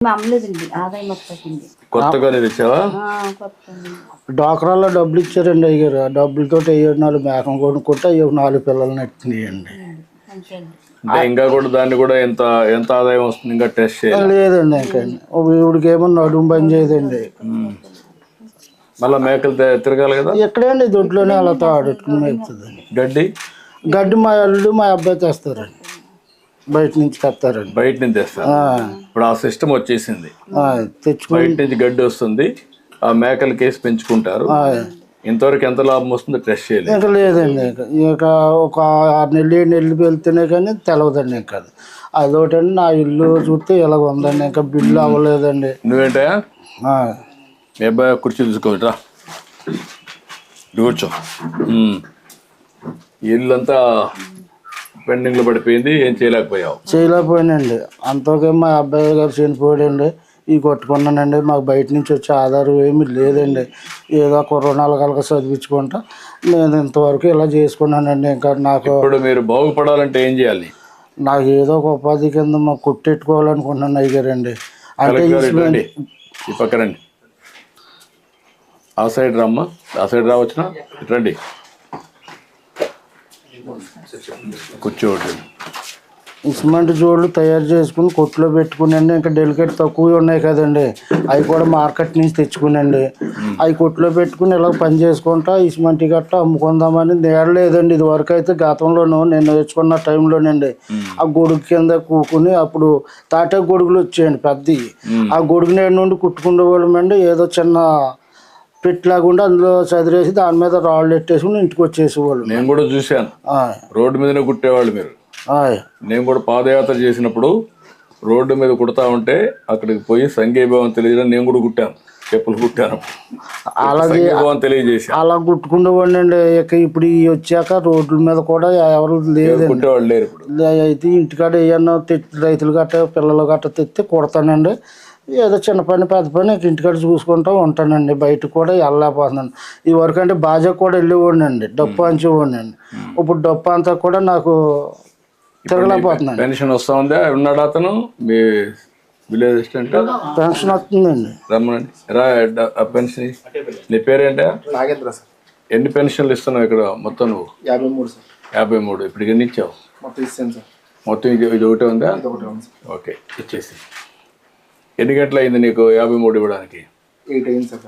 అమ్మలేదండి, ఆదాయం వస్తుంది. కొత్తగా తెచ్చావా? డాక్రాల్లో డబ్బులు ఇచ్చారండి అయ్యారు. ఆ డబ్బులతో 4 మేకం కొనుక్కుంటే అయ్యో 4 పిల్లల్ని ఎత్తున్నాయండి. ఇంకా కూడా దాన్ని కూడా ఎంత ఎంత ఆదాయం వస్తుంది? ఇంకా టెస్ట్ చేయాలి లేదండి. ఇంకా ఇవిడికేమో నడుము బంద్ చేయదండి. మళ్ళీ మేకలు తిరగాలి కదా. ఎక్కడండి దొడ్లోనే అలా తాడుకుని మేపుతుందండి. గడ్డి మా అల్లుడు మా అబ్బాయి తెస్తారండి, బయట నుంచి తెస్తారండి. బయట నుంచి తెస్తారు. ఇప్పుడు ఆ సిస్టమ్ వచ్చేసింది. తెచ్చుకుని బయట నుంచి గడ్డి వస్తుంది, ఆ మేకలు కేసి పెంచుకుంటారు. ఇంతవరకు ఎంత లాభం వస్తుందో టెస్ట్ చేయలేదు. ఇంకా లేదండి. ఇక ఒక 6 నెలలు 7 నెలలు వెళ్తేనే కానీ తెలవదండి. ఇంకా అదొకటండి. నా ఇల్లు చూస్తే ఇలాగ ఉందండి. ఇంకా బిల్లు అవ్వలేదండి. నువ్వేంటయా మీ అబ్బాయి కుర్చీ తీసుకోవట్రా, కూర్చో. ఇల్లు అంతా పెండింగ్ లో పడిపోయింది, ఏం చేయలేకపోయానండి. అంతకే మా అబ్బాయి గారు చనిపోయాడండి. ఇవి కొట్టుకున్నానండి. మాకు బయట నుంచి వచ్చే ఆధారం ఏమీ లేదండి. ఏదో కుర్రనాలు కలక చదివించుకుంటా నేను ఇంతవరకు ఇలా చేసుకున్నానండి. ఇంకా నాకు ఇప్పుడు మీరు బాగుపడాలంటే ఏం చేయాలి? నాకు ఏదో ఒక ఉపాధి కింద మాకు కొట్టెట్టుకోవాలనుకుంటున్నాను అయ్యారండి. అంటే ఈ పక్క రండి, ఆ సైడ్ రమ్మా, ఆ సైడ్ రావచ్చునా? రండి, కూర్చోండి. సిమెంట్ జోళ్ళు తయారు చేసుకుని కొట్లో పెట్టుకునండి. ఇంకా డెలికేట్ తక్కువ ఉన్నాయి కదండి, అవి కూడా మార్కెట్ నుంచి తెచ్చుకునండి. అవి కొట్లో పెట్టుకుని ఇలా పని చేసుకుంటా ఈ సిమెంట్ గట్ట అమ్ముకుందామని నేడలేదండి. ఇది వరకు అయితే గతంలోనూ నేను నేర్చుకున్న టైంలోనండి ఆ గొడుగు కింద కూకుని అప్పుడు తాటే గొడుగులు వచ్చాయండి పెద్దవి. ఆ గొడుగు నేడు నుండి కుట్టుకునే వాళ్ళమండి. ఏదో చిన్న పెట్టిలాగుండి అందులో చదిరేసి దాని మీద రాళ్ళు ఎట్టేసుకుని ఇంటికి వచ్చేసేవాళ్ళు. నేను కూడా చూశాను, రోడ్డు మీదనే కుట్టేవాళ్ళు మీరు. నేను కూడా పాదయాత్ర చేసినప్పుడు రోడ్డు మీద కుడతా ఉంటే అక్కడికి పోయి సంఘీభావం తెలియజేయడం నేను కూడా కుట్టాను, చెప్పులు కుట్టాను. అలాగే తెలియజేసి అలా కుట్టుకునేవాడిని అండి. ఇక ఇప్పుడు వచ్చాక రోడ్ల మీద కూడా ఎవరు లేదు, కుట్టేవాళ్ళు లేరు ఇప్పుడు. అయితే ఇంటికాడ ఏమన్నా రైతులు గట్ట పిల్లలు గట్ట తెస్తే కుడతానండి. ఏదో చిన్న పని పెద్ద పని ఇంటికాడ చూసుకుంటూ ఉంటానండి. బయట కూడా వెళ్ళలేకపోతున్నాను. ఈ వరకు అంటే బాజా కూడా వెళ్ళేవాడిని అండి, డప్పు అంచేవాడిని అండి. ఇప్పుడు డప్పు అంతా కూడా నాకు తిరగలేకపోతున్నాను. పెన్షన్ వస్తా ఉందా? ఉన్నాడు అతను మీ విలేజ్ అసిస్టెంట్? పెన్షన్ వస్తుందండి. రమ్మనండి, రా. పెన్షన్ నీ పేరేంటా? నాగేంద్ర సార్. ఎన్ని పెన్షన్లు ఇస్తున్నావు ఇక్కడ మొత్తం నువ్వు? 53 సార్. 53. ఇప్పుడు ఎన్ని ఇచ్చావు? మొత్తం ఇస్తాను సార్. మొత్తం ఇది ఒకటే ఉందా? ఓకే, ఇచ్చేసి. ఎన్ని గంటలు అయింది నీకు 53 ఇవ్వడానికి? 8 అయింది సార్.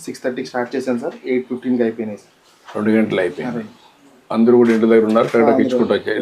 6:30కి స్టార్ట్ చేశాను సార్, 8:15కి అయిపోయినాయి సార్. 2 గంటలు అయిపోయింది. అందరూ కూడా ఇంటి దగ్గర ఉన్నారు, కరెక్ట్గా ఇచ్చుకుంటూ వచ్చాయి.